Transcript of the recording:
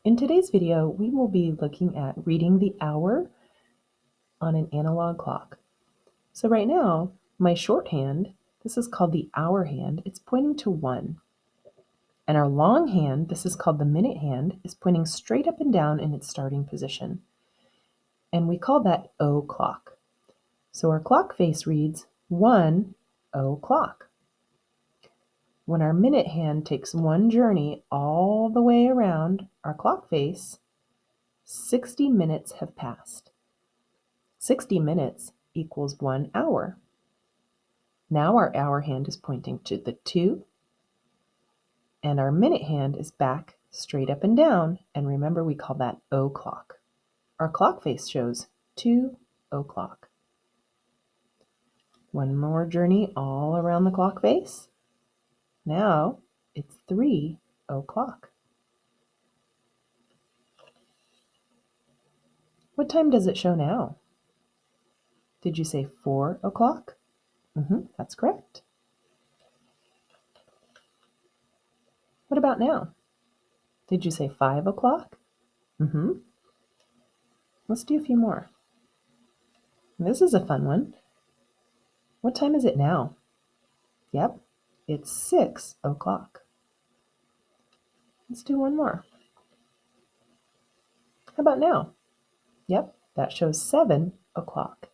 In today's video, we will be looking at reading the hour on an analog clock. So right now, my shorthand, this is called the hour hand, it's pointing to 1. And our long hand, this is called the minute hand, is pointing straight up and down in its starting position. And we call that o'clock. So our clock face reads 1 o'clock. When our minute hand takes one journey all the way around our clock face, 60 minutes have passed. 60 minutes equals 1 hour. Now our hour hand is pointing to the 2, and our minute hand is back straight up and down, and remember we call that o'clock. Our clock face shows 2 o'clock. One more journey all around the clock face. Now it's 3 o'clock. What time does it show now? Did you say 4 o'clock? That's correct. What about now? Did you say 5 o'clock? Let's do a few more. This is a fun one. What time is it now? Yep, it's 6 o'clock. Let's do one more. How about now? Yep, that shows 7 o'clock.